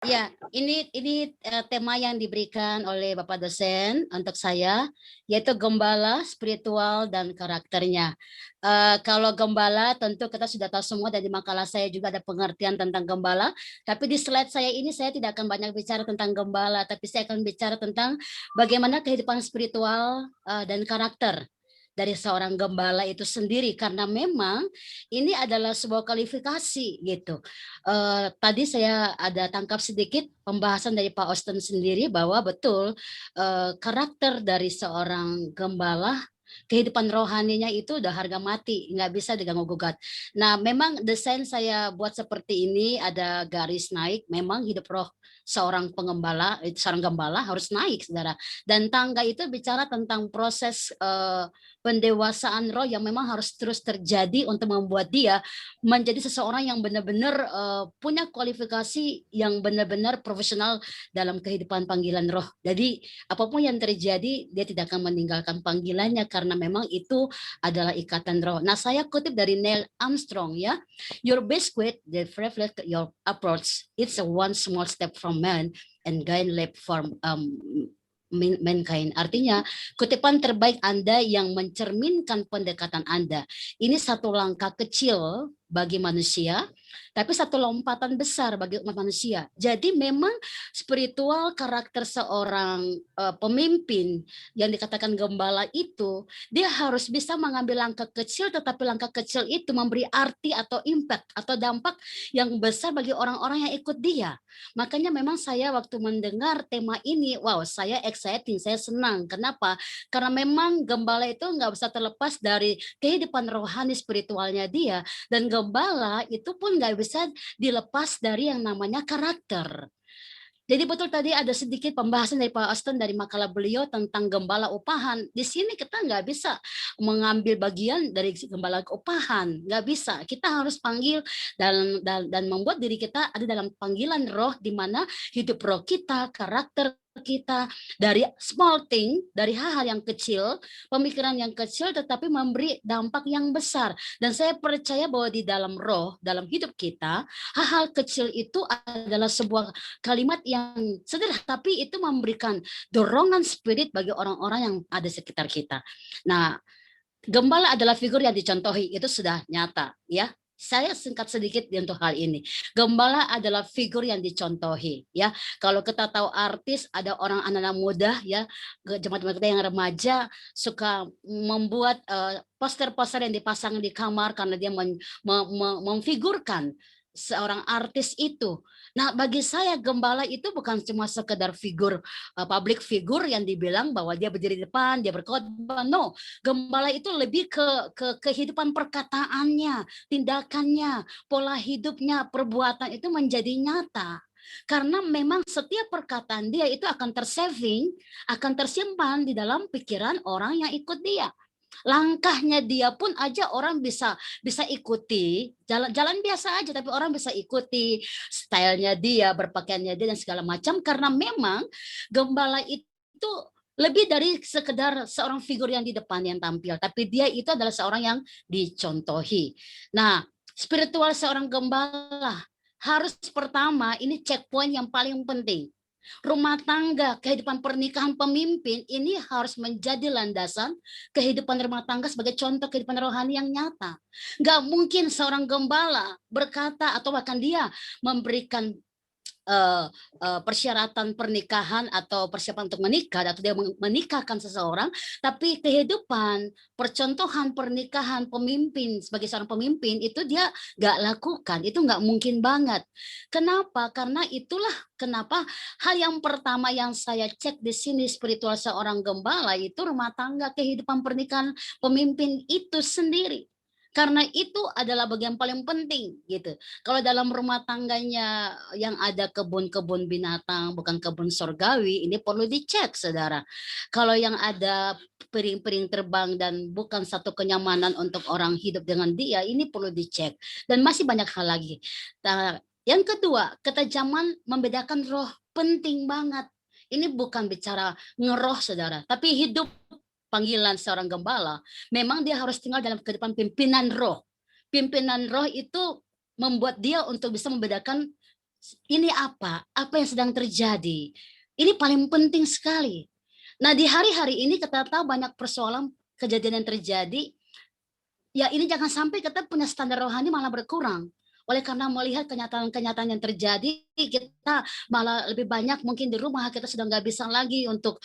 Ya, ini tema yang diberikan oleh Bapak dosen untuk saya, yaitu gembala, spiritual, dan karakternya. Kalau gembala tentu kita sudah tahu semua, dan di makalah saya juga ada pengertian tentang gembala, tapi di slide saya ini saya tidak akan banyak bicara tentang gembala, tapi saya akan bicara tentang bagaimana kehidupan spiritual dan karakter dari seorang gembala itu sendiri, karena memang ini adalah sebuah kualifikasi gitu. Tadi saya ada tangkap sedikit pembahasan dari Pak Austen sendiri bahwa betul karakter dari seorang gembala, kehidupan rohaninya itu udah harga mati, nggak bisa diganggu gugat. Nah, memang desain saya buat seperti ini, ada garis naik. Memang hidup roh seorang pengembala, seorang gembala harus naik, saudara. Dan tangga itu bicara tentang proses pendewasaan roh yang memang harus terus terjadi untuk membuat dia menjadi seseorang yang benar-benar punya kualifikasi yang benar-benar profesional dalam kehidupan panggilan roh. Jadi apapun yang terjadi dia tidak akan meninggalkan panggilannya karena memang itu adalah ikatan roh. Nah, saya kutip dari Neil Armstrong ya. Your best quit that reflect your approach. It's a one small step from man and gain leap from mankind. Artinya, kutipan terbaik Anda yang mencerminkan pendekatan Anda. Ini satu langkah kecil bagi manusia, tapi satu lompatan besar bagi umat manusia. Jadi memang spiritual karakter seorang pemimpin yang dikatakan gembala itu, dia harus bisa mengambil langkah kecil, tetapi langkah kecil itu memberi arti atau impact atau dampak yang besar bagi orang-orang yang ikut dia. Makanya memang saya waktu mendengar tema ini, wow, saya exciting, saya senang. Kenapa? Karena memang gembala itu nggak bisa terlepas dari kehidupan rohani spiritualnya dia, dan gembala itu pun nggak bisa dilepas dari yang namanya karakter. Jadi betul tadi ada sedikit pembahasan dari Pak Austin dari makalah beliau tentang gembala upahan. Di sini kita nggak bisa mengambil bagian dari gembala upahan, nggak bisa. Kita harus panggil dan membuat diri kita ada dalam panggilan roh, di mana hidup roh kita, karakter kita dari small thing, dari hal-hal yang kecil, pemikiran yang kecil, tetapi memberi dampak yang besar. Dan saya percaya bahwa di dalam roh, dalam hidup kita, hal-hal kecil itu adalah sebuah kalimat yang sederhana, tapi itu memberikan dorongan spirit bagi orang-orang yang ada di sekitar kita. Nah, gembala adalah figur yang dicontohi, itu sudah nyata ya. Saya singkat sedikit untuk hal ini. Gembala adalah figur yang dicontohi ya. Kalau kita tahu artis, ada orang anak-anak muda ya, jemaat-jemaat kita yang remaja suka membuat poster-poster yang dipasang di kamar karena dia memfigurkan seorang artis itu. Nah, bagi saya gembala itu bukan cuma sekedar figur, public figure yang dibilang bahwa dia berdiri di depan, dia berkhotbah. No, gembala itu lebih ke kehidupan perkataannya, tindakannya, pola hidupnya, perbuatan itu menjadi nyata. Karena memang setiap perkataan dia itu akan tersaving, akan tersimpan di dalam pikiran orang yang ikut dia. Langkahnya dia pun aja orang bisa bisa ikuti, jalan-jalan biasa aja tapi orang bisa ikuti stylenya dia, berpakaiannya dia dan segala macam, karena memang gembala itu lebih dari sekedar seorang figur yang di depan yang tampil, tapi dia itu adalah seorang yang dicontohi. Nah, spiritual seorang gembala harus pertama, ini checkpoint yang paling penting. Rumah tangga, kehidupan pernikahan pemimpin ini harus menjadi landasan kehidupan rumah tangga sebagai contoh kehidupan rohani yang nyata. Gak mungkin seorang gembala berkata atau bahkan dia memberikan persyaratan pernikahan atau persiapan untuk menikah atau dia menikahkan seseorang, tapi kehidupan percontohan pernikahan pemimpin sebagai seorang pemimpin itu dia gak lakukan, itu gak mungkin banget. Kenapa? Karena itulah kenapa hal yang pertama yang saya cek di sini spiritual seorang gembala itu rumah tangga, kehidupan pernikahan pemimpin itu sendiri. Karena itu adalah bagian paling penting gitu. Kalau dalam rumah tangganya yang ada kebun-kebun binatang, bukan kebun sorgawi, ini perlu dicek, saudara. Kalau yang ada piring-piring terbang dan bukan satu kenyamanan untuk orang hidup dengan dia, ini perlu dicek. Dan masih banyak hal lagi. Nah, yang kedua, ketajaman membedakan roh penting banget. Ini bukan bicara ngeroh, saudara, tapi hidup panggilan seorang gembala, memang dia harus tinggal dalam kehidupan pimpinan roh. Pimpinan roh itu membuat dia untuk bisa membedakan Ini apa? Apa yang sedang terjadi? Ini paling penting sekali. Nah, di hari-hari ini kita tahu banyak persoalan kejadian yang terjadi. Ya, ini jangan sampai kita punya standar rohani malah berkurang. Oleh karena melihat kenyataan-kenyataan yang terjadi, kita malah lebih banyak mungkin di rumah kita sudah nggak bisa lagi untuk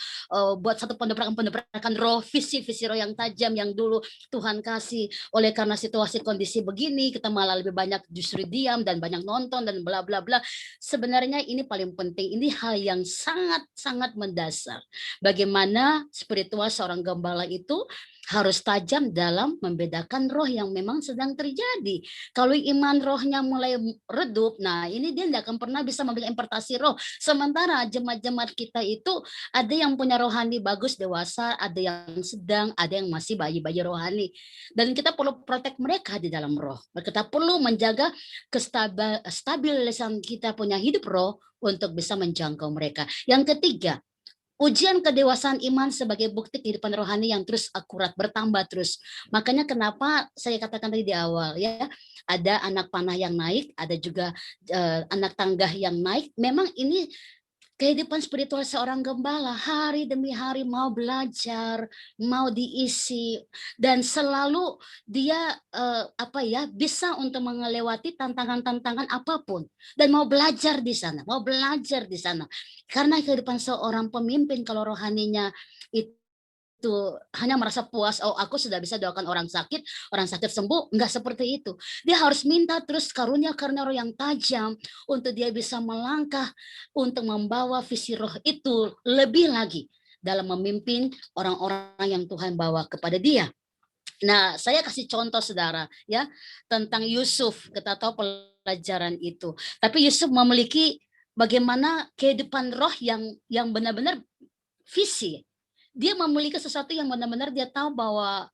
buat satu pendebrakan-pendebrakan roh, visi-visi roh yang tajam yang dulu Tuhan kasih. Oleh karena situasi kondisi begini, kita malah lebih banyak justru diam dan banyak nonton dan bla bla bla. Sebenarnya ini paling penting, ini hal yang sangat-sangat mendasar. Bagaimana spiritual seorang gembala itu harus tajam dalam membedakan roh yang memang sedang terjadi. Kalau iman rohnya mulai redup, nah ini dia tidak akan pernah bisa memberikan impartasi roh. Sementara jemaat-jemaat kita itu ada yang punya rohani bagus dewasa, ada yang sedang, ada yang masih bayi-bayi rohani. Dan kita perlu protek mereka di dalam roh. Kita perlu menjaga kestabilisan kita punya hidup roh untuk bisa menjangkau mereka. Yang ketiga, ujian kedewasaan iman sebagai bukti kehidupan rohani yang terus akurat, bertambah terus. Makanya kenapa saya katakan tadi di awal ya, ada anak panah yang naik, ada juga anak tangga yang naik. Memang ini kehidupan spiritual seorang gembala, hari demi hari mau belajar, mau diisi, dan selalu dia bisa untuk melewati tantangan-tantangan apapun dan mau belajar di sana, mau belajar di sana. Karena kehidupan seorang pemimpin kalau rohaninya itu hanya merasa puas, oh aku sudah bisa doakan orang sakit sembuh, enggak seperti itu. Dia harus minta terus karunia-karunia roh yang tajam untuk dia bisa melangkah untuk membawa visi roh itu lebih lagi dalam memimpin orang-orang yang Tuhan bawa kepada dia. Nah, saya kasih contoh saudara ya tentang Yusuf. Kita tahu pelajaran itu. Tapi Yusuf memiliki bagaimana kehidupan roh yang benar-benar visi. Dia memiliki sesuatu yang benar-benar dia tahu bahwa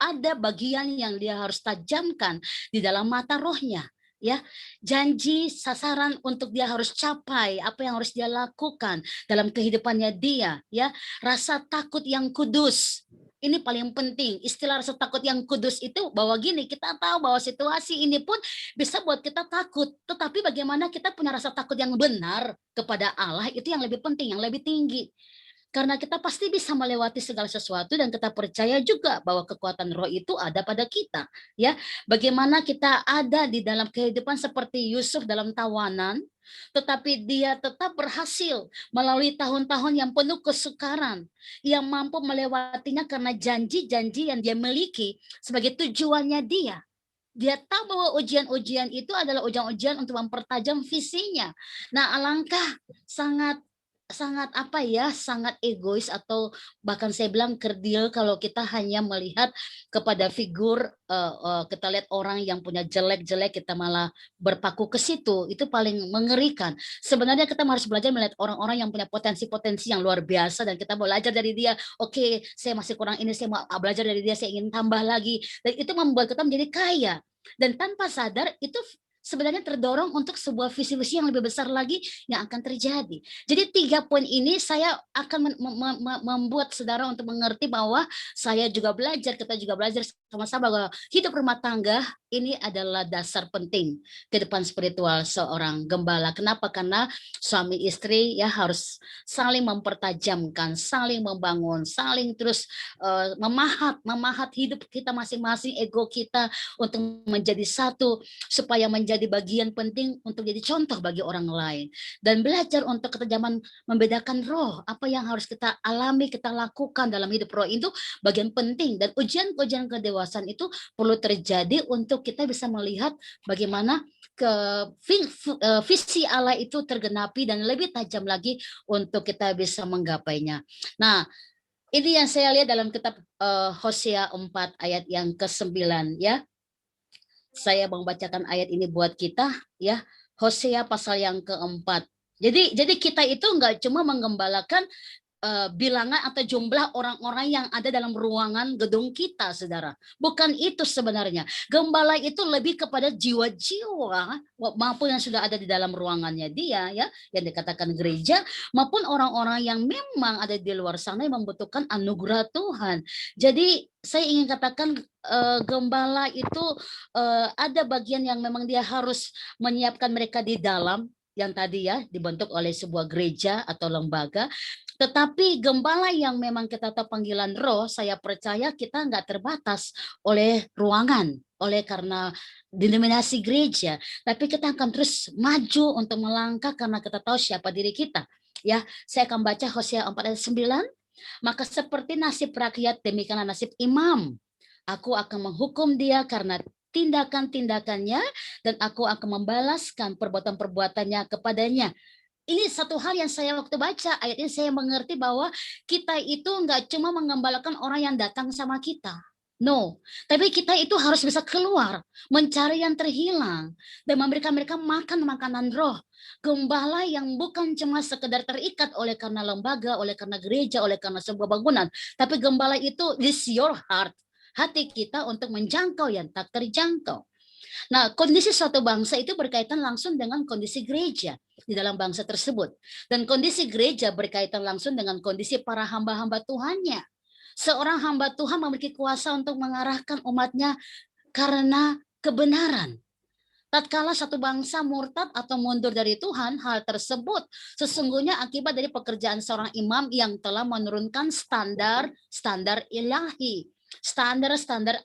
ada bagian yang dia harus tajamkan di dalam mata rohnya, ya. Janji sasaran untuk dia harus capai, apa yang harus dia lakukan dalam kehidupannya dia, ya. Rasa takut yang kudus. Ini paling penting. Istilah rasa takut yang kudus itu bahwa gini, kita tahu bahwa situasi ini pun bisa buat kita takut. Tetapi bagaimana kita punya rasa takut yang benar kepada Allah itu yang lebih penting, yang lebih tinggi. Karena kita pasti bisa melewati segala sesuatu dan kita percaya juga bahwa kekuatan roh itu ada pada kita, ya. Bagaimana kita ada di dalam kehidupan seperti Yusuf dalam tawanan, tetapi dia tetap berhasil melalui tahun-tahun yang penuh kesukaran, yang mampu melewatinya karena janji-janji yang dia miliki sebagai tujuannya dia. Dia tahu bahwa ujian-ujian itu adalah ujian-ujian untuk mempertajam visinya. Nah, alangkah sangat sangat egois atau bahkan saya bilang kerdil kalau kita hanya melihat kepada figur kita lihat orang yang punya jelek-jelek kita malah berpaku ke situ, itu paling mengerikan. Sebenarnya kita harus belajar melihat orang-orang yang punya potensi-potensi yang luar biasa dan kita belajar dari dia. Oke, saya masih kurang ini, saya mau belajar dari dia, saya ingin tambah lagi, dan itu membuat kita menjadi kaya. Dan tanpa sadar itu sebenarnya terdorong untuk sebuah visi-visi yang lebih besar lagi yang akan terjadi. Jadi 3 poin ini saya akan membuat saudara untuk mengerti bahwa saya juga belajar, kita juga belajar sama-sama bahwa hidup rumah tangga ini adalah dasar penting kehidupan spiritual seorang gembala. Kenapa? Karena suami istri ya harus saling mempertajamkan, saling membangun, saling terus memahat hidup kita masing-masing, ego kita untuk menjadi satu supaya menjadi bagian penting untuk jadi contoh bagi orang lain. Dan belajar untuk ketajaman membedakan roh, apa yang harus kita alami, kita lakukan dalam hidup roh itu bagian penting. Dan ujian-ujian kedewasaan itu perlu terjadi untuk kita bisa melihat bagaimana visi Allah itu tergenapi dan lebih tajam lagi untuk kita bisa menggapainya. Nah, ini yang saya lihat dalam kitab Hosea 4 ayat yang ke-9 ya. Saya membacakan ayat ini buat kita ya. Hosea pasal yang keempat. Jadi kita itu enggak cuma menggembalakan bilangan atau jumlah orang-orang yang ada dalam ruangan gedung kita, saudara. Bukan itu sebenarnya. Gembala itu lebih kepada jiwa-jiwa maupun yang sudah ada di dalam ruangannya dia, ya, yang dikatakan gereja, maupun orang-orang yang memang ada di luar sana yang membutuhkan anugerah Tuhan. Jadi saya ingin katakan gembala itu ada bagian yang memang dia harus menyiapkan mereka di dalam yang tadi ya dibentuk oleh sebuah gereja atau lembaga. Tetapi gembala yang memang kita tahu panggilan roh, saya percaya kita nggak terbatas oleh ruangan, oleh karena denominasi gereja, tapi kita akan terus maju untuk melangkah karena kita tahu siapa diri kita. Ya, saya akan baca Hosea 4 ayat 9. Maka seperti nasib rakyat, demikianlah nasib imam. Aku akan menghukum dia karena tindakan-tindakannya, dan aku akan membalaskan perbuatan-perbuatannya kepadanya. Ini satu hal yang saya waktu baca ayat ini, saya mengerti bahwa kita itu nggak cuma mengembalakan orang yang datang sama kita. No, tapi kita itu harus bisa keluar, mencari yang terhilang, dan memberikan mereka makan makanan roh. Gembala yang bukan cuma sekedar terikat oleh karena lembaga, oleh karena gereja, oleh karena sebuah bangunan, tapi gembala itu is your heart, hati kita untuk menjangkau yang tak terjangkau. Nah, kondisi suatu bangsa itu berkaitan langsung dengan kondisi gereja di dalam bangsa tersebut. Dan kondisi gereja berkaitan langsung dengan kondisi para hamba-hamba Tuhannya. Seorang hamba Tuhan memiliki kuasa untuk mengarahkan umatnya karena kebenaran. Tatkala satu bangsa murtad atau mundur dari Tuhan, hal tersebut sesungguhnya akibat dari pekerjaan seorang imam yang telah menurunkan standar ilahi, standar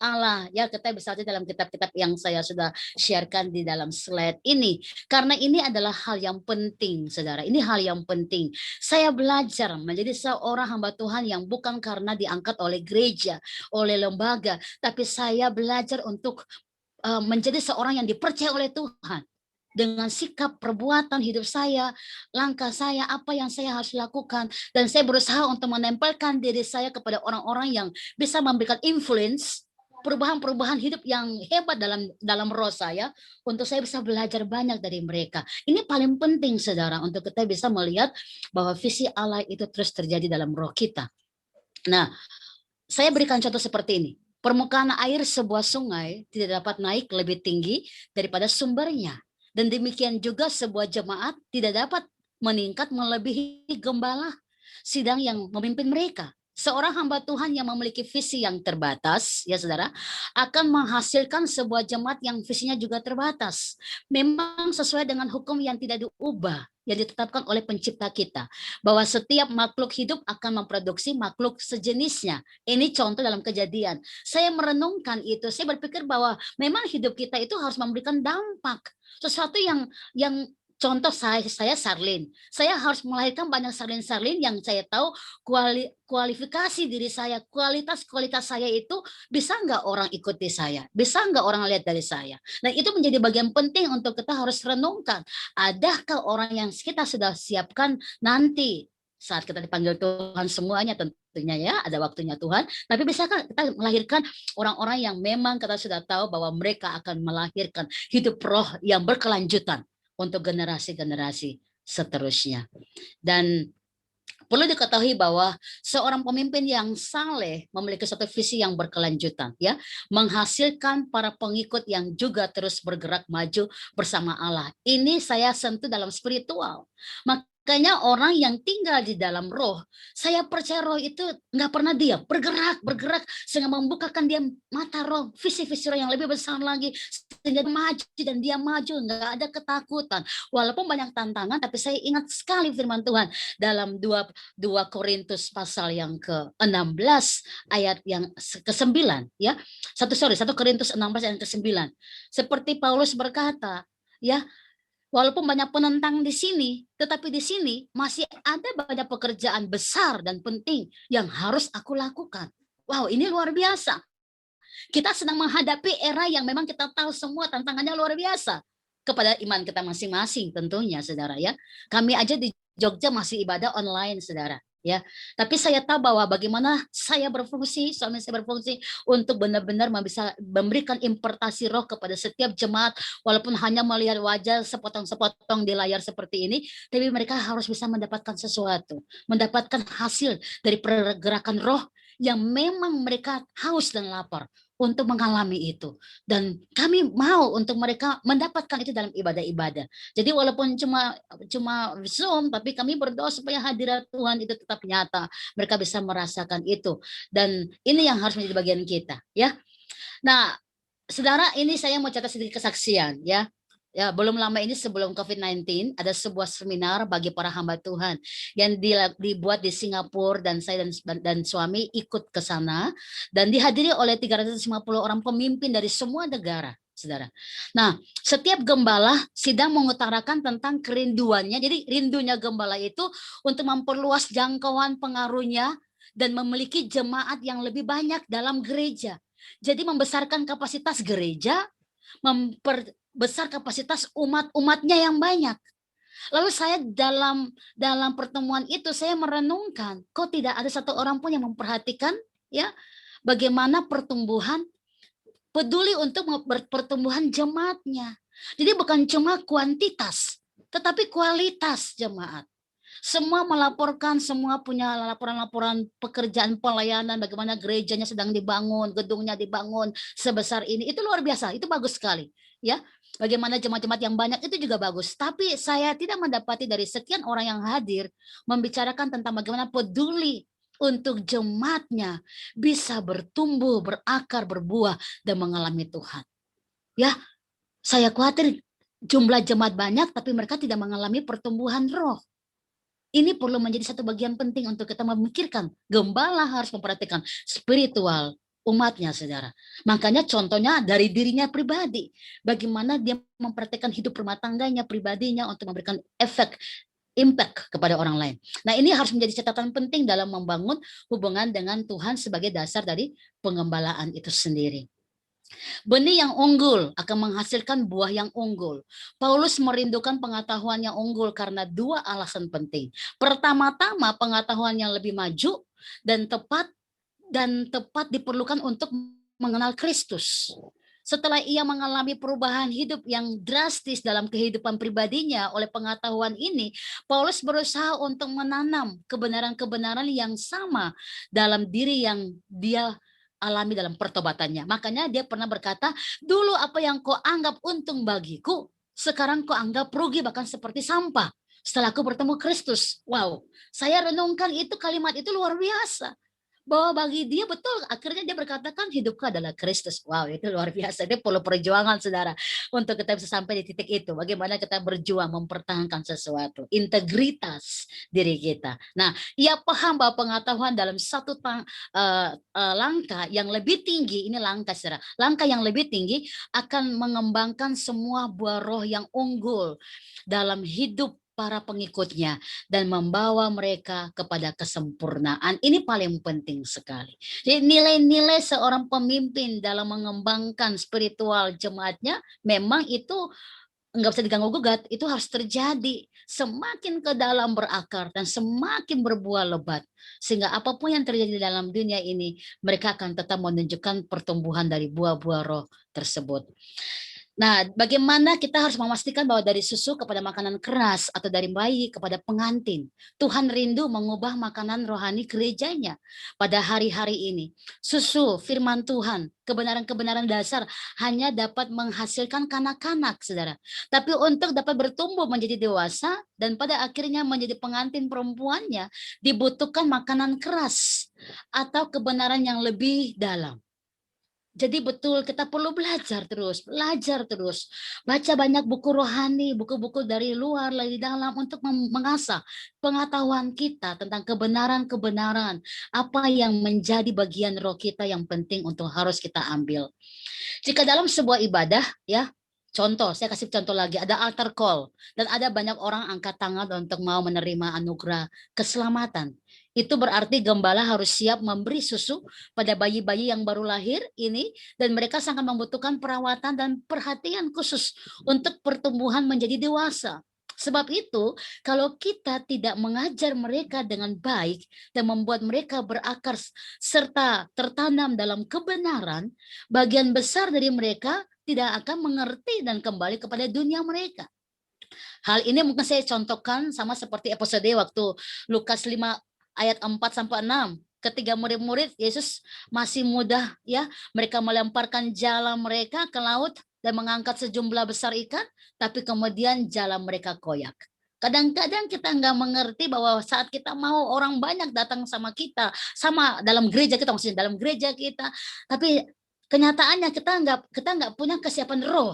Allah. Ya, kita bisa lihat dalam kitab-kitab yang saya sudah sharekan di dalam slide ini. Karena ini adalah hal yang penting, saudara. Ini hal yang penting. Saya belajar menjadi seorang hamba Tuhan yang bukan karena diangkat oleh gereja, oleh lembaga, tapi saya belajar untuk menjadi seorang yang dipercaya oleh Tuhan. Dengan sikap, perbuatan hidup saya, langkah saya, apa yang saya harus lakukan. Dan saya berusaha untuk menempelkan diri saya kepada orang-orang yang bisa memberikan influence, perubahan-perubahan hidup yang hebat dalam roh saya, untuk saya bisa belajar banyak dari mereka. Ini paling penting, saudara, untuk kita bisa melihat bahwa visi Allah itu terus terjadi dalam roh kita. Nah, saya berikan contoh seperti ini. Permukaan air sebuah sungai tidak dapat naik lebih tinggi daripada sumbernya. Dan demikian juga sebuah jemaat tidak dapat meningkat melebihi gembala sidang yang memimpin mereka. Seorang hamba Tuhan yang memiliki visi yang terbatas, ya saudara, akan menghasilkan sebuah jemaat yang visinya juga terbatas. Memang sesuai dengan hukum yang tidak diubah, yang ditetapkan oleh pencipta kita, bahwa setiap makhluk hidup akan memproduksi makhluk sejenisnya. Ini contoh dalam Kejadian. Saya merenungkan itu, saya berpikir bahwa memang hidup kita itu harus memberikan dampak, sesuatu yang contoh saya Sarlin. Saya harus melahirkan banyak Sarlin yang saya tahu kualifikasi diri saya, kualitas saya itu bisa nggak orang ikuti saya, bisa nggak orang lihat dari saya. Nah, itu menjadi bagian penting untuk kita harus renungkan. Adakah orang yang kita sudah siapkan nanti saat kita dipanggil Tuhan semuanya, tentunya ya ada waktunya Tuhan, tapi bisakah kita melahirkan orang-orang yang memang kita sudah tahu bahwa mereka akan melahirkan hidup roh yang berkelanjutan untuk generasi-generasi seterusnya. Dan perlu diketahui bahwa seorang pemimpin yang saleh memiliki satu visi yang berkelanjutan, ya, menghasilkan para pengikut yang juga terus bergerak maju bersama Allah. Ini saya sentuh dalam spiritual. Makanya orang yang tinggal di dalam roh, saya percaya roh itu nggak pernah diam, bergerak sehingga membukakan dia mata roh, visi-visi roh yang lebih besar lagi, sehingga maju dan dia maju, nggak ada ketakutan. Walaupun banyak tantangan, tapi saya ingat sekali firman Tuhan dalam 2 Korintus pasal yang ke-16 ayat yang ke-9, ya. 1 Korintus 16 ayat ke-9. Seperti Paulus berkata, ya, walaupun banyak penentang di sini, tetapi di sini masih ada banyak pekerjaan besar dan penting yang harus aku lakukan. Wow, ini luar biasa. Kita sedang menghadapi era yang memang kita tahu semua tantangannya luar biasa. Kepada iman kita masing-masing tentunya, saudara, ya. Kami aja di Jogja masih ibadah online, saudara, ya. Tapi saya tahu bahwa bagaimana saya berfungsi, suami saya berfungsi untuk benar-benar bisa memberikan impartasi roh kepada setiap jemaat, walaupun hanya melihat wajah sepotong-sepotong di layar seperti ini, tapi mereka harus bisa mendapatkan sesuatu, mendapatkan hasil dari pergerakan roh yang memang mereka haus dan lapar untuk mengalami itu. Dan kami mau untuk mereka mendapatkan itu dalam ibadah-ibadah. Jadi walaupun cuma Zoom, tapi kami berdoa supaya hadirat Tuhan itu tetap nyata. Mereka bisa merasakan itu. Dan ini yang harus menjadi bagian kita, ya. Nah, saudara, ini saya mau catat sedikit kesaksian, ya. Ya, belum lama ini sebelum COVID-19 ada sebuah seminar bagi para hamba Tuhan yang dibuat di Singapura, dan saya dan suami ikut ke sana dan dihadiri oleh 350 orang pemimpin dari semua negara, Saudara. Nah, setiap gembala sidang mengutarakan tentang kerinduannya. Jadi rindunya gembala itu untuk memperluas jangkauan pengaruhnya dan memiliki jemaat yang lebih banyak dalam gereja. Jadi membesarkan kapasitas gereja, besar kapasitas umat-umatnya yang banyak. Lalu saya dalam pertemuan itu saya merenungkan, kok tidak ada satu orang pun yang memperhatikan ya bagaimana pertumbuhan, peduli untuk pertumbuhan jemaatnya. Jadi bukan cuma kuantitas, tetapi kualitas jemaat. Semua melaporkan, semua punya laporan-laporan pekerjaan pelayanan, bagaimana gerejanya sedang dibangun, gedungnya dibangun sebesar ini. Itu luar biasa, itu bagus sekali. Ya, bagaimana jemaat-jemaat yang banyak itu juga bagus. Tapi saya tidak mendapati dari sekian orang yang hadir membicarakan tentang bagaimana peduli untuk jemaatnya bisa bertumbuh, berakar, berbuah, dan mengalami Tuhan. Ya, saya khawatir jumlah jemaat banyak, tapi mereka tidak mengalami pertumbuhan roh. Ini perlu menjadi satu bagian penting untuk kita memikirkan. Gembala harus memperhatikan spiritual umatnya, saudara. Makanya contohnya dari dirinya pribadi. Bagaimana dia memperhatikan hidup rumah tangganya, pribadinya untuk memberikan efek, impact kepada orang lain. Nah, ini harus menjadi catatan penting dalam membangun hubungan dengan Tuhan sebagai dasar dari pengembalaan itu sendiri. Benih yang unggul akan menghasilkan buah yang unggul. Paulus merindukan pengetahuan yang unggul karena dua alasan penting. Pertama-tama, pengetahuan yang lebih maju dan tepat diperlukan untuk mengenal Kristus. Setelah ia mengalami perubahan hidup yang drastis dalam kehidupan pribadinya oleh pengetahuan ini, Paulus berusaha untuk menanam kebenaran-kebenaran yang sama dalam diri yang dia alami dalam pertobatannya. Makanya dia pernah berkata, dulu apa yang kau anggap untung bagiku, sekarang kau anggap rugi, bahkan seperti sampah. Setelah aku bertemu Kristus. Wow, saya renungkan itu, kalimat itu luar biasa. Bahwa bagi dia betul, akhirnya dia berkatakan hidupku adalah Kristus. Wow, itu luar biasa. Dia perlu perjuangan, saudara, untuk kita bisa sampai di titik itu. Bagaimana kita berjuang mempertahankan sesuatu, integritas diri kita. Nah, ia paham bahwa pengetahuan dalam satu langkah yang lebih tinggi, ini langkah, saudara, langkah yang lebih tinggi akan mengembangkan semua buah roh yang unggul dalam hidup para pengikutnya dan membawa mereka kepada kesempurnaan. Ini paling penting sekali. Jadi nilai-nilai seorang pemimpin dalam mengembangkan spiritual jemaatnya memang itu nggak bisa diganggu gugat, itu harus terjadi. Semakin ke dalam berakar dan semakin berbuah lebat. Sehingga apapun yang terjadi dalam dunia ini, mereka akan tetap menunjukkan pertumbuhan dari buah-buah roh tersebut. Nah, bagaimana kita harus memastikan bahwa dari susu kepada makanan keras atau dari bayi kepada pengantin. Tuhan rindu mengubah makanan rohani gerejanya pada hari-hari ini. Susu, firman Tuhan, kebenaran-kebenaran dasar hanya dapat menghasilkan kanak-kanak, saudara. Tapi untuk dapat bertumbuh menjadi dewasa dan pada akhirnya menjadi pengantin perempuannya, dibutuhkan makanan keras atau kebenaran yang lebih dalam. Jadi betul kita perlu belajar terus, baca banyak buku rohani, buku-buku dari luar, dari dalam untuk mengasah pengetahuan kita tentang kebenaran-kebenaran, apa yang menjadi bagian roh kita yang penting untuk harus kita ambil. Jika dalam sebuah ibadah, ya, contoh, saya kasih contoh lagi, ada altar call dan ada banyak orang angkat tangan untuk mau menerima anugerah keselamatan. Itu berarti gembala harus siap memberi susu pada bayi-bayi yang baru lahir ini, dan mereka sangat membutuhkan perawatan dan perhatian khusus untuk pertumbuhan menjadi dewasa. Sebab itu, kalau kita tidak mengajar mereka dengan baik dan membuat mereka berakar serta tertanam dalam kebenaran, bagian besar dari mereka tidak akan mengerti dan kembali kepada dunia mereka. Hal ini mungkin saya contohkan sama seperti episode waktu Lukas 5 ayat 4-6. Ketika murid-murid Yesus masih muda, ya, mereka melemparkan jala mereka ke laut dan mengangkat sejumlah besar ikan, tapi kemudian jala mereka koyak. Kadang-kadang kita nggak mengerti bahwa saat kita mau orang banyak datang sama kita, sama dalam gereja kita, maksudnya dalam gereja kita, tapi kenyataannya kita nggak punya kesiapan roh.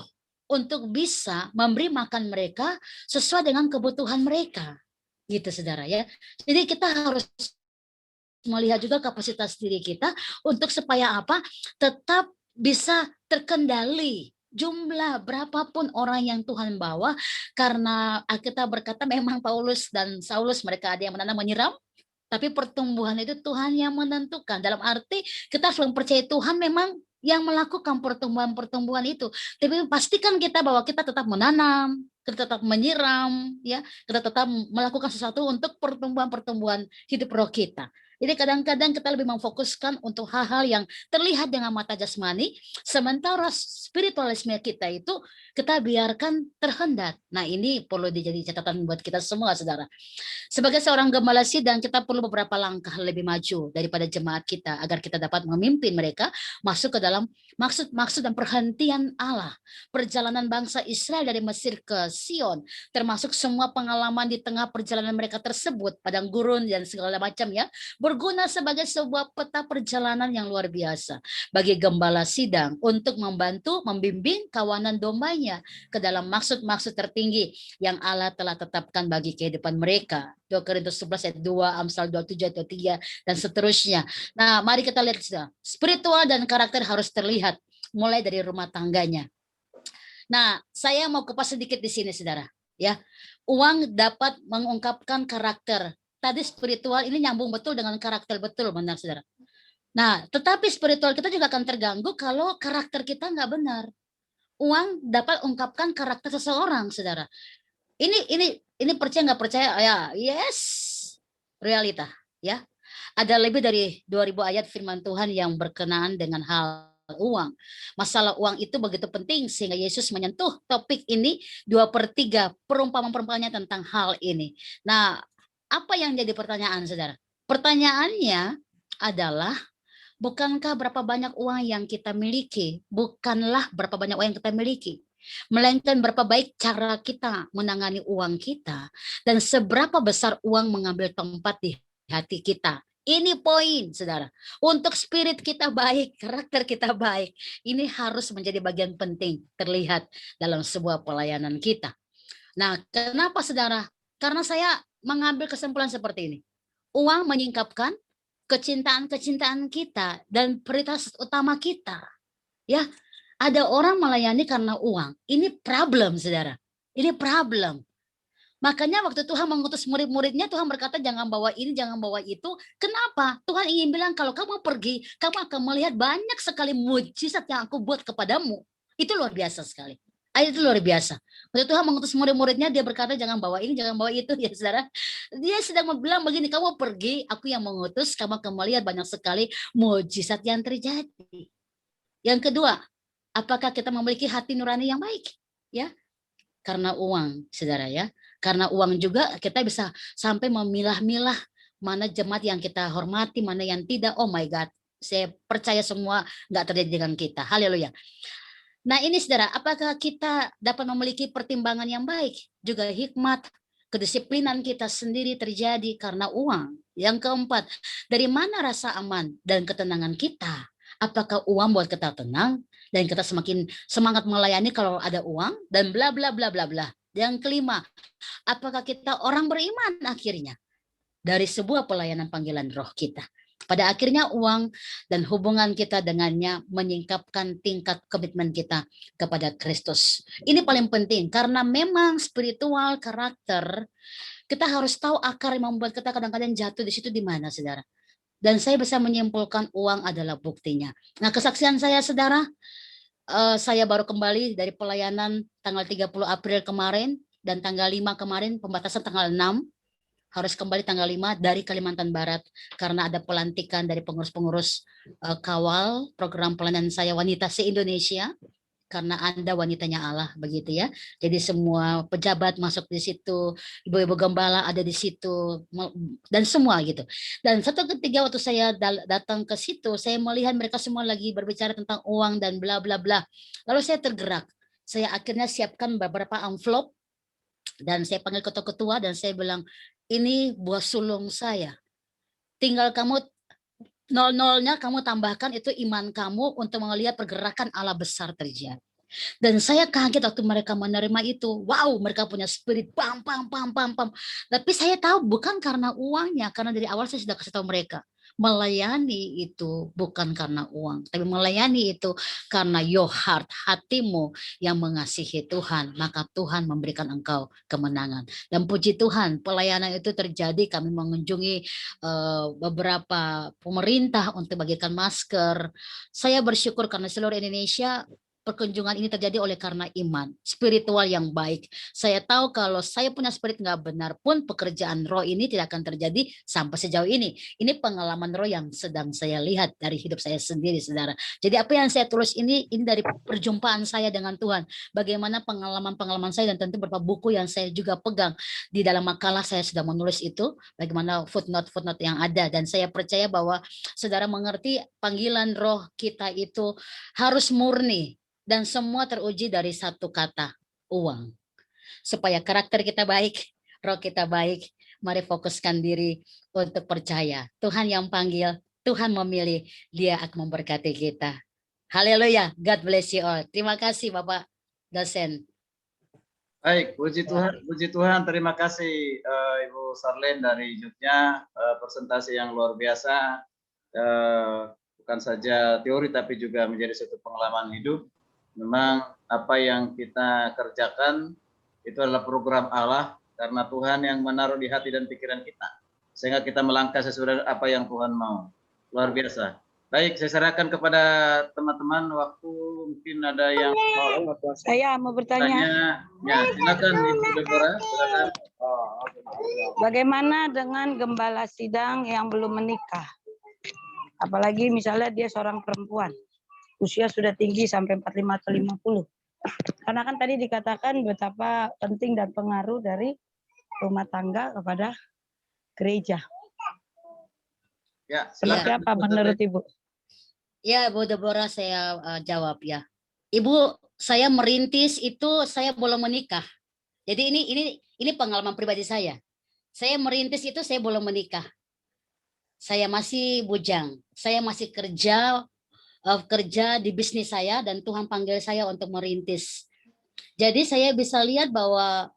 untuk bisa memberi makan mereka sesuai dengan kebutuhan mereka. Gitu saudara ya. Jadi kita harus melihat juga kapasitas diri kita untuk supaya apa? Tetap bisa terkendali jumlah berapapun orang yang Tuhan bawa, karena kita berkata memang Paulus dan Saulus mereka ada yang menanam menyiram, tapi pertumbuhan itu Tuhan yang menentukan. Dalam arti kita harus mempercayai Tuhan memang yang melakukan pertumbuhan-pertumbuhan itu. Tapi pastikan kita bahwa kita tetap menanam, kita tetap menyiram, ya, kita tetap melakukan sesuatu untuk pertumbuhan-pertumbuhan hidup roh kita. Jadi kadang-kadang kita lebih memfokuskan untuk hal-hal yang terlihat dengan mata jasmani, sementara spiritualisme kita itu kita biarkan terhendat. Nah, ini perlu dijadi catatan buat kita semua, saudara. Sebagai seorang gembala sidang, kita perlu beberapa langkah lebih maju daripada jemaat kita agar kita dapat memimpin mereka masuk ke dalam maksud-maksud dan perhentian Allah. Perjalanan bangsa Israel dari Mesir ke Sion, termasuk semua pengalaman di tengah perjalanan mereka tersebut, padang gurun dan segala macam ya, berguna sebagai sebuah peta perjalanan yang luar biasa bagi gembala sidang untuk membantu membimbing kawanan dombanya ke dalam maksud-maksud tertinggi yang Allah telah tetapkan bagi kehidupan mereka. 2 Korintus 11 ayat 2, Amsal 27 ayat 3, dan seterusnya. Nah, mari kita lihat sudah. Spiritual dan karakter harus terlihat mulai dari rumah tangganya. Nah, saya mau kupas sedikit di sini, saudara. Ya, uang dapat mengungkapkan karakter. Tadi spiritual ini nyambung betul dengan karakter, betul, benar, saudara. Nah, tetapi spiritual kita juga akan terganggu kalau karakter kita nggak benar. Uang dapat ungkapkan karakter seseorang, saudara. Ini percaya nggak percaya? Ya, yes, realita. Ya, ada lebih dari 2000 ayat firman Tuhan yang berkenaan dengan hal uang. Masalah uang itu begitu penting sehingga Yesus menyentuh topik ini 2/3 perumpamaan-perumpamaannya tentang hal ini. Nah, apa yang jadi pertanyaan, saudara? Pertanyaannya adalah, bukankah berapa banyak uang yang kita miliki? Bukanlah berapa banyak uang yang kita miliki, melainkan berapa baik cara kita menangani uang kita dan seberapa besar uang mengambil tempat di hati kita. Ini poin, saudara. Untuk spirit kita baik, karakter kita baik, ini harus menjadi bagian penting terlihat dalam sebuah pelayanan kita. Nah, kenapa, saudara? Karena saya mengambil kesimpulan seperti ini. Uang menyingkapkan kecintaan-kecintaan kita dan prioritas utama kita. Ya, ada orang melayani karena uang. Ini problem, saudara. Ini problem. Makanya waktu Tuhan mengutus murid-muridnya, Tuhan berkata jangan bawa ini, jangan bawa itu. Kenapa? Tuhan ingin bilang kalau kamu pergi, kamu akan melihat banyak sekali mujizat yang aku buat kepadamu. Itu luar biasa sekali. Itu luar biasa. Waktu Tuhan mengutus murid-muridnya, dia berkata jangan bawa ini, jangan bawa itu, ya saudara. Dia sedang bilang begini, kamu pergi, aku yang mengutus, kamu akan melihat banyak sekali mujizat yang terjadi. Yang kedua, apakah kita memiliki hati nurani yang baik? Ya, karena uang, saudara ya. Karena uang juga kita bisa sampai memilah-milah mana jemaat yang kita hormati, mana yang tidak. Oh my God, saya percaya semua nggak terjadi dengan kita. Haleluya. Nah ini saudara, apakah kita dapat memiliki pertimbangan yang baik? Juga hikmat, kedisiplinan kita sendiri terjadi karena uang. Yang keempat, dari mana rasa aman dan ketenangan kita? Apakah uang buat kita tenang dan kita semakin semangat melayani kalau ada uang dan bla bla bla bla bla. Yang kelima, apakah kita orang beriman akhirnya dari sebuah pelayanan panggilan roh kita? Pada akhirnya uang dan hubungan kita dengannya menyingkapkan tingkat komitmen kita kepada Kristus. Ini paling penting karena memang spiritual karakter kita harus tahu akar yang membuat kita kadang-kadang jatuh di situ di mana, saudara. Dan saya bisa menyimpulkan uang adalah buktinya. Nah, kesaksian saya, saudara, saya baru kembali dari pelayanan tanggal 30 April kemarin dan tanggal 5 kemarin, pembatasan tanggal 6, harus kembali tanggal 5 dari Kalimantan Barat karena ada pelantikan dari pengurus-pengurus kawal program pelayanan saya wanita se-Indonesia, karena Anda wanitanya Allah, begitu ya. Jadi semua pejabat masuk di situ, ibu-ibu gembala ada di situ, dan semua gitu. Dan satu ketika waktu saya datang ke situ, saya melihat mereka semua lagi berbicara tentang uang dan bla bla bla. Lalu saya tergerak. Saya akhirnya siapkan beberapa amplop dan saya panggil ketua-ketua dan saya bilang, ini buah sulung saya. Tinggal kamu nol-nolnya kamu tambahkan itu iman kamu untuk melihat pergerakan Allah besar terjadi. Dan saya kaget waktu mereka menerima itu. Wow, mereka punya spirit pam pam pam pam pam. Tapi saya tahu bukan karena uangnya, karena dari awal saya sudah kasih tahu mereka. Melayani itu bukan karena uang, tapi melayani itu karena your heart, hatimu yang mengasihi Tuhan, maka Tuhan memberikan engkau kemenangan. Dan puji Tuhan, pelayanan itu terjadi, kami mengunjungi beberapa pemerintah untuk bagikan masker. Saya bersyukur karena seluruh Indonesia perkunjungan ini terjadi oleh karena iman spiritual yang baik. Saya tahu kalau saya punya spirit nggak benar pun pekerjaan roh ini tidak akan terjadi sampai sejauh ini. Ini pengalaman roh yang sedang saya lihat dari hidup saya sendiri, saudara. Jadi apa yang saya tulis ini dari perjumpaan saya dengan Tuhan. Bagaimana pengalaman-pengalaman saya dan tentu beberapa buku yang saya juga pegang. Di dalam makalah saya sudah menulis itu, bagaimana footnote-footnote yang ada. Dan saya percaya bahwa saudara mengerti panggilan roh kita itu harus murni dan semua teruji dari satu kata, uang. Supaya karakter kita baik, roh kita baik, mari fokuskan diri untuk percaya. Tuhan yang panggil, Tuhan memilih, dia akan memberkati kita. Haleluya, God bless you all. Terima kasih Bapak dosen. Baik, puji Tuhan, terima kasih Ibu Sarlen dari Jogja, presentasi yang luar biasa, bukan saja teori tapi juga menjadi satu pengalaman hidup. Memang apa yang kita kerjakan itu adalah program Allah, karena Tuhan yang menaruh di hati dan pikiran kita, sehingga kita melangkah sesuai apa yang Tuhan mau. Luar biasa. Baik, saya serahkan kepada teman-teman, waktu mungkin ada yang saya mau bertanya. Ya, silakan Ibu Deborah, silakan. Bagaimana dengan gembala sidang yang belum menikah? Apalagi misalnya dia seorang perempuan, usia sudah tinggi sampai 45 atau 50. Karena kan tadi dikatakan betapa penting dan pengaruh dari rumah tangga kepada gereja. Ya, seperti apa menurut Ibu? Ya, Bu Deborah, saya jawab ya. Ibu, saya merintis itu saya belum menikah. Jadi ini pengalaman pribadi saya. Saya merintis itu saya belum menikah. Saya masih bujang. Saya masih kerja di bisnis saya dan Tuhan panggil saya untuk merintis. Jadi saya bisa lihat bahwa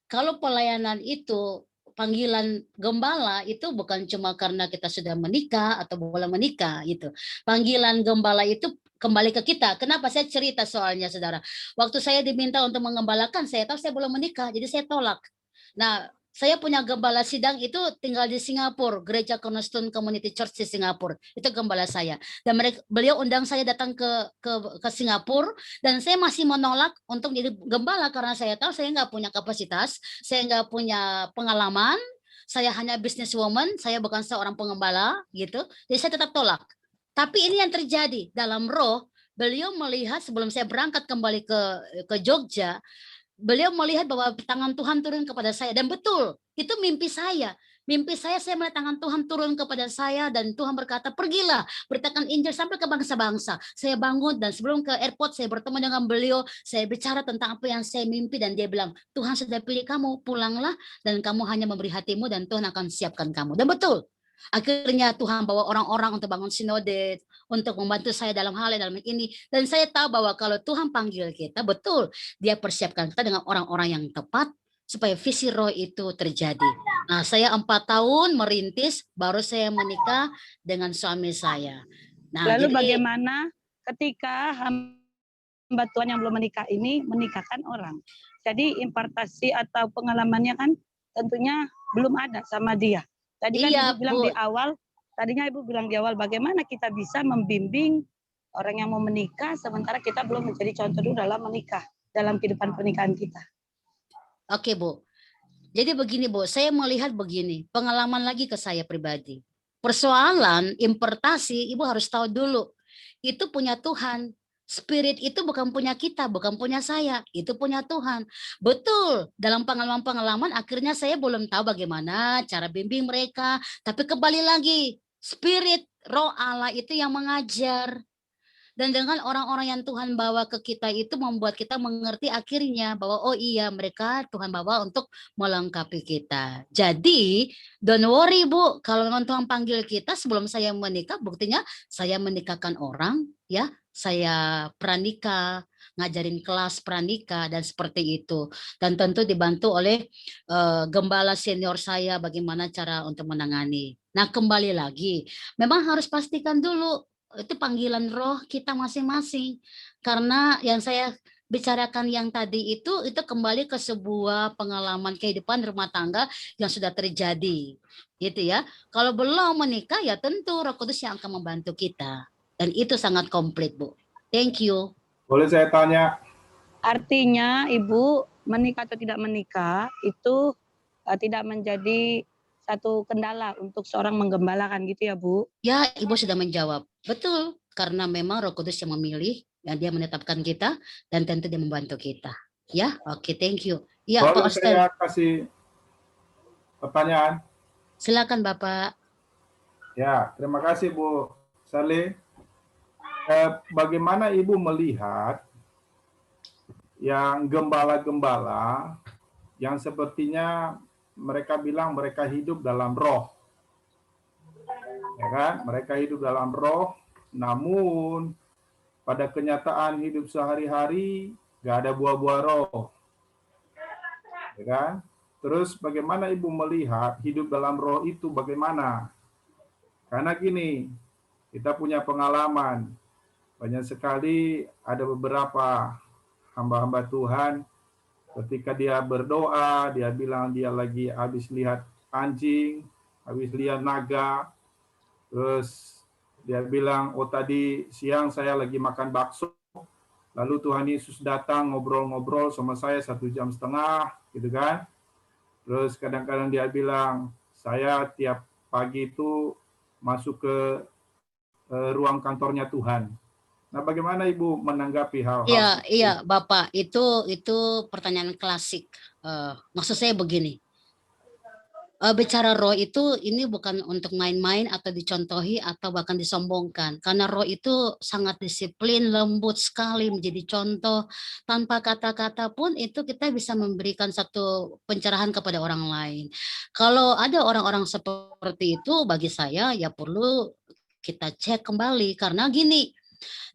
kalau pelayanan itu panggilan gembala itu bukan cuma karena kita sudah menikah atau belum menikah gitu. Panggilan gembala itu kembali ke kita. Kenapa saya cerita soalnya saudara? Waktu saya diminta untuk mengembalakan, saya tahu saya belum menikah, jadi saya tolak. Nah, saya punya gembala sidang itu tinggal di Singapura, Gereja Cornerstone Community Church di Singapura. Itu gembala saya. Dan beliau undang saya datang ke Singapura dan saya masih menolak untuk jadi gembala karena saya tahu saya nggak punya kapasitas, saya nggak punya pengalaman, saya hanya businesswoman, saya bukan seorang pengembala gitu. Jadi saya tetap tolak. Tapi ini yang terjadi dalam roh, beliau melihat sebelum saya berangkat kembali ke Jogja, beliau melihat bahwa tangan Tuhan turun kepada saya dan betul itu mimpi saya melihat tangan Tuhan turun kepada saya dan Tuhan berkata pergilah beritakan Injil sampai ke bangsa-bangsa. Saya bangun dan sebelum ke airport saya bertemu dengan beliau, saya bicara tentang apa yang saya mimpi dan dia bilang Tuhan sudah pilih kamu, pulanglah dan kamu hanya memberi hatimu dan Tuhan akan siapkan kamu. Dan betul akhirnya Tuhan bawa orang-orang untuk bangun sinode, untuk membantu saya dalam hal dalam ini. Dan saya tahu bahwa kalau Tuhan panggil kita, betul dia persiapkan kita dengan orang-orang yang tepat supaya visi roh itu terjadi. Nah, saya 4 tahun merintis, baru saya menikah dengan suami saya. Nah, lalu jadi, bagaimana ketika hamba Tuhan yang belum menikah ini menikahkan orang? Jadi impartasi atau pengalamannya kan tentunya belum ada sama dia. Tadi kan iya, Ibu bilang Bu. di awal, tadinya Ibu bilang di awal bagaimana kita bisa membimbing orang yang mau menikah sementara kita belum menjadi contoh dulu dalam menikah, dalam kehidupan pernikahan kita. Oke, Bu. Jadi begini, Bu, saya melihat begini, pengalaman lagi ke saya pribadi. Persoalan importasi, Ibu harus tahu dulu, itu punya Tuhan. Spirit itu bukan punya kita, bukan punya saya, itu punya Tuhan. Betul, dalam pengalaman-pengalaman akhirnya saya belum tahu bagaimana cara bimbing mereka, tapi kembali lagi, Spirit, Roh Allah itu yang mengajar. Dan dengan orang-orang yang Tuhan bawa ke kita itu membuat kita mengerti akhirnya bahwa oh iya mereka Tuhan bawa untuk melengkapi kita. Jadi don't worry Bu, kalau memang Tuhan panggil kita sebelum saya menikah, buktinya saya menikahkan orang ya, saya pranikah, ngajarin kelas pranikah dan seperti itu. Dan tentu dibantu oleh gembala senior saya bagaimana cara untuk menangani. Nah, kembali lagi, memang harus pastikan dulu itu panggilan roh kita masing-masing. Karena yang saya bicarakan yang tadi itu kembali ke sebuah pengalaman kehidupan rumah tangga yang sudah terjadi, gitu ya. Kalau belum menikah ya tentu Roh Kudus yang akan membantu kita, dan itu sangat komplit, Bu. Thank you. Boleh saya tanya? Artinya Ibu menikah atau tidak menikah itu tidak menjadi satu kendala untuk seorang menggembalakan gitu ya Bu? Ya, Ibu sudah menjawab. Betul, karena memang Roh Kudus yang memilih, dan dia menetapkan kita, dan tentu dia membantu kita. Ya, oke, thank you. Ya, Pak Boleh Osten. saya kasih pertanyaan? Silakan Bapak. Ya, terima kasih Bu Saleh. Bagaimana Ibu melihat yang gembala-gembala yang sepertinya mereka bilang mereka hidup dalam roh? Ya kan? Mereka hidup dalam roh, namun pada kenyataan hidup sehari-hari gak ada buah-buah roh. Ya kan? Terus bagaimana Ibu melihat hidup dalam roh itu bagaimana? Karena gini, kita punya pengalaman. Banyak sekali ada beberapa hamba-hamba Tuhan ketika dia berdoa, dia bilang dia lagi habis lihat anjing, habis lihat naga, terus dia bilang, oh tadi siang saya lagi makan bakso, lalu Tuhan Yesus datang ngobrol-ngobrol sama saya 1,5 jam, gitu kan. Terus kadang-kadang dia bilang, saya tiap pagi itu masuk ke ruang kantornya Tuhan. Nah, bagaimana Ibu menanggapi hal-hal Iya, seperti iya, itu? Bapak. Itu pertanyaan klasik. Maksud saya begini. Bicara roh itu ini bukan untuk main-main atau dicontohi atau bahkan disombongkan. Karena roh itu sangat disiplin, lembut sekali menjadi contoh. Tanpa kata-kata pun itu kita bisa memberikan satu pencerahan kepada orang lain. Kalau ada orang-orang seperti itu bagi saya ya perlu kita cek kembali karena gini,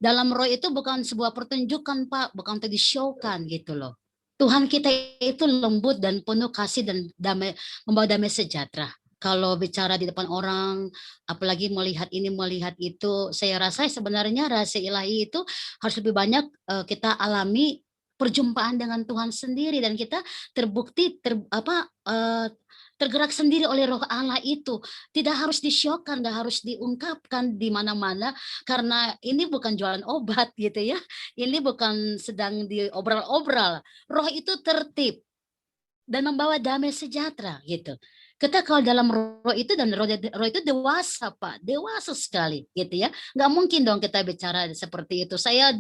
dalam roh itu bukan sebuah pertunjukan, Pak, bukan untuk di-show-kan gitu loh. Tuhan kita itu lembut dan penuh kasih dan damai, membawa damai sejahtera. Kalau bicara di depan orang, apalagi melihat ini, melihat itu, saya rasa sebenarnya rahasia ilahi itu harus lebih banyak kita alami perjumpaan dengan Tuhan sendiri dan kita terbukti tergerak sendiri oleh Roh Allah itu. Tidak harus di-show-kan, nggak harus diungkapkan di mana-mana karena ini bukan jualan obat gitu ya. Ini bukan sedang diobral-obral. Roh itu tertib dan membawa damai sejahtera gitu. Kita kalau dalam roh itu dan roh itu dewasa Pak, dewasa sekali gitu ya. Nggak mungkin dong kita bicara seperti itu. Saya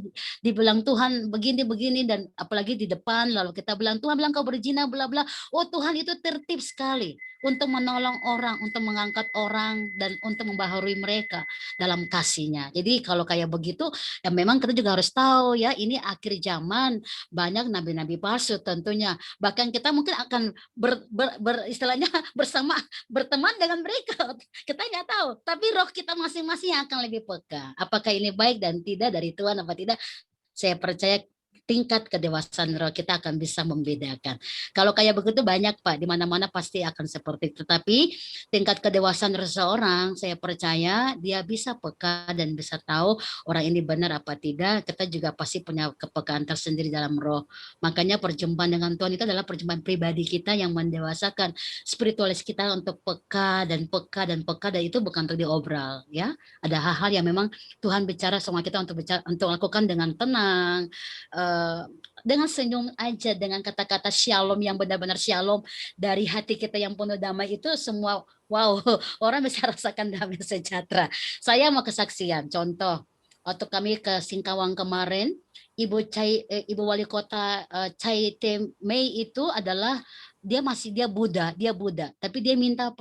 dibilang Tuhan begini-begini dan apalagi di depan lalu kita bilang Tuhan bilang kau berzina bla bla. Oh Tuhan itu tertib sekali untuk menolong orang, untuk mengangkat orang dan untuk membaharui mereka dalam kasihnya. Jadi kalau kayak begitu ya memang kita juga harus tahu ya ini akhir zaman banyak nabi-nabi palsu tentunya. Bahkan kita mungkin akan istilahnya bersama berteman dengan mereka. Kita nggak tahu, tapi roh kita masing-masing yang akan lebih peka. Apakah ini baik dan tidak dari Tuhan apa tidak? Saya percaya tingkat kedewasaan roh kita akan bisa membedakan. Kalau kayak begitu banyak Pak, di mana-mana pasti akan seperti itu. Tapi tingkat kedewasaan seseorang, saya percaya dia bisa peka dan bisa tahu orang ini benar apa tidak. Kita juga pasti punya kepekaan tersendiri dalam roh. Makanya perjumpaan dengan Tuhan itu adalah perjumpaan pribadi kita yang mendewasakan spiritualis kita untuk peka dan peka dan peka, dan itu bukan untuk diobral ya. Ada hal-hal yang memang Tuhan bicara sama kita untuk lakukan dengan tenang, dengan senyum aja, dengan kata-kata shalom yang benar-benar shalom dari hati kita yang penuh damai itu semua wow, orang bisa rasakan damai sejahtera. Saya mau kesaksian, contoh waktu kami ke Singkawang kemarin, Ibu Wali Kota Chai Te Mei itu adalah dia Buddha, tapi dia minta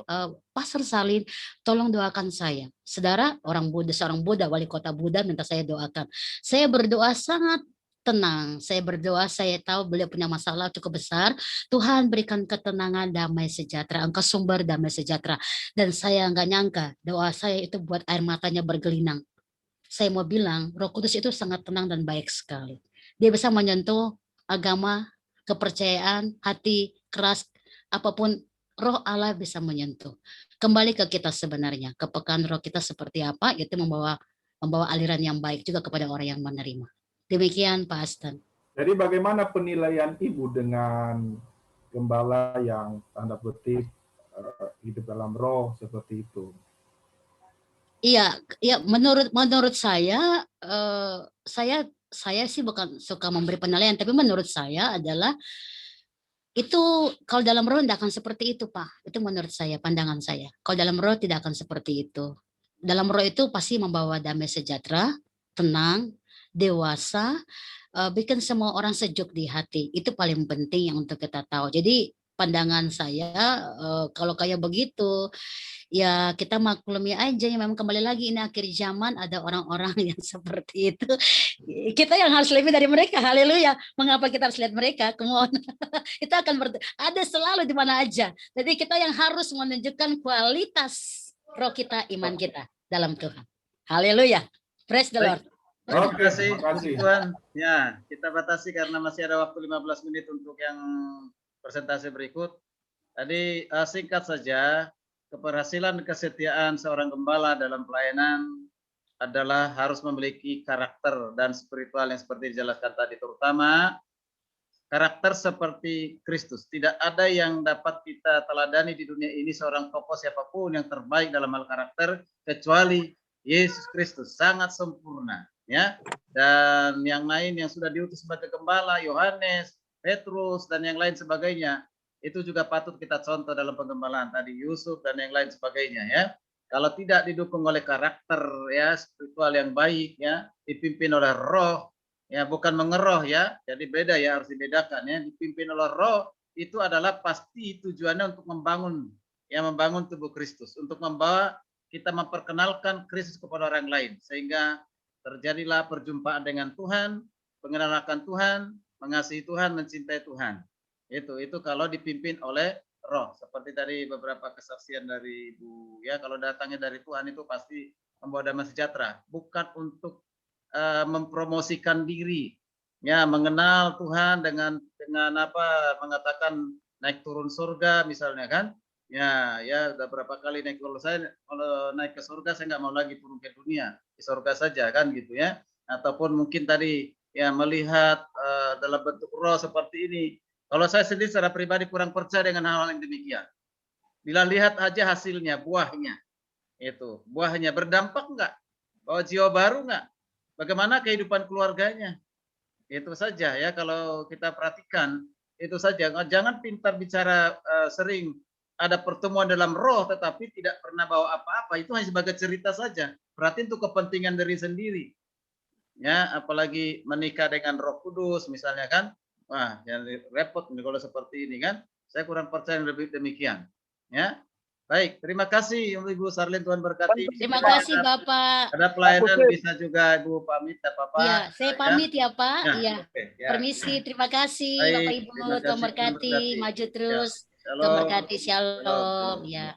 Pastor Salin tolong doakan saya. Saudara, seorang Buddha, wali kota Buddha minta saya doakan. Saya berdoa sangat tenang. Saya berdoa, saya tahu beliau punya masalah cukup besar. Tuhan berikan ketenangan, damai sejahtera. Engkau sumber damai sejahtera. Dan saya nggak nyangka doa saya itu buat air matanya bergelinang. Saya mau bilang, Roh Kudus itu sangat tenang dan baik sekali. Dia bisa menyentuh agama, kepercayaan, hati keras, apapun roh Allah bisa menyentuh. Kembali ke kita sebenarnya, kepekaan roh kita seperti apa, itu membawa aliran yang baik juga kepada orang yang menerima. Demikian Pak Aston. Jadi bagaimana penilaian Ibu dengan gembala yang tanda petik hidup dalam roh seperti itu? Iya, ya menurut saya, saya sih bukan suka memberi penilaian, tapi menurut saya adalah itu kalau dalam roh tidak akan seperti itu, Pak. Itu menurut saya, pandangan saya. Kalau dalam roh tidak akan seperti itu. Dalam roh itu pasti membawa damai sejahtera, tenang, dewasa, bikin semua orang sejuk di hati. Itu paling penting yang untuk kita tahu. Jadi pandangan saya kalau kayak begitu, ya kita maklumi aja ya, memang kembali lagi ini akhir zaman ada orang-orang yang seperti itu. Kita yang harus lebih dari mereka. Haleluya. Mengapa kita harus lihat mereka? Come on. Itu akan ada selalu di mana aja. Jadi kita yang harus menunjukkan kualitas roh kita, iman kita dalam Tuhan. Haleluya. Praise the Lord. Terima Oke, kasih, terima kasih. Tuhan. Ya, kita batasi karena masih ada waktu 15 menit untuk yang presentasi berikut. Tadi singkat saja, keberhasilan kesetiaan seorang gembala dalam pelayanan adalah harus memiliki karakter dan spiritual yang seperti dijelaskan tadi, terutama karakter seperti Kristus. Tidak ada yang dapat kita teladani di dunia ini seorang tokoh siapapun yang terbaik dalam hal karakter kecuali Yesus Kristus, sangat sempurna, ya. Dan yang lain yang sudah diutus sebagai gembala, Yohanes, Petrus dan yang lain sebagainya, itu juga patut kita contoh dalam penggembalaan tadi, Yusuf dan yang lain sebagainya, ya. Kalau tidak didukung oleh karakter ya spiritual yang baik, ya, dipimpin oleh roh, ya, bukan mengeroh, ya. Jadi beda, ya, harus dibedakan, ya. Dipimpin oleh roh itu adalah pasti tujuannya untuk membangun, ya, membangun tubuh Kristus, untuk membawa kita memperkenalkan Kristus kepada orang lain sehingga terjadilah perjumpaan dengan Tuhan, pengenalan akan Tuhan, mengasihi Tuhan, mencintai Tuhan. Itu kalau dipimpin oleh roh. Seperti tadi beberapa kesaksian dari Ibu, ya, kalau datangnya dari Tuhan itu pasti membawa damai sejahtera, bukan untuk mempromosikan diri, ya, mengenal Tuhan dengan apa, mengatakan naik turun surga misalnya, kan, ya, udah berapa kali naik, kalau naik ke surga saya nggak mau lagi turun ke dunia, di surga saja, kan, gitu, ya. Ataupun mungkin tadi ya melihat dalam bentuk roh seperti ini. Kalau saya sendiri secara pribadi kurang percaya dengan hal-hal yang demikian. Bila lihat aja hasilnya, buahnya, itu buahnya berdampak nggak? Bawa jiwa baru nggak? Bagaimana kehidupan keluarganya? Itu saja, ya, kalau kita perhatikan itu saja. Jangan pintar bicara sering ada pertemuan dalam roh tetapi tidak pernah bawa apa-apa, itu hanya sebagai cerita saja. Berarti untuk kepentingan diri sendiri, ya, apalagi menikah dengan Roh Kudus misalnya, kan, wah, jadi repot nih kalau seperti ini, kan. Saya kurang percaya lebih demikian, ya. Baik, terima kasih Ibu Sarlin, Tuhan berkati. Terima kasih Bapak. Ada pelayanan bisa juga Ibu pamit, apa-apa. Iya, saya pamit ya Pak. Ya, Iya. oke, ya. Permisi, terima kasih Baik, Bapak Ibu, terima Tuhan kasih, berkati, maju terus. Shalom. Tuhan berkati, shalom. Shalom. Ya.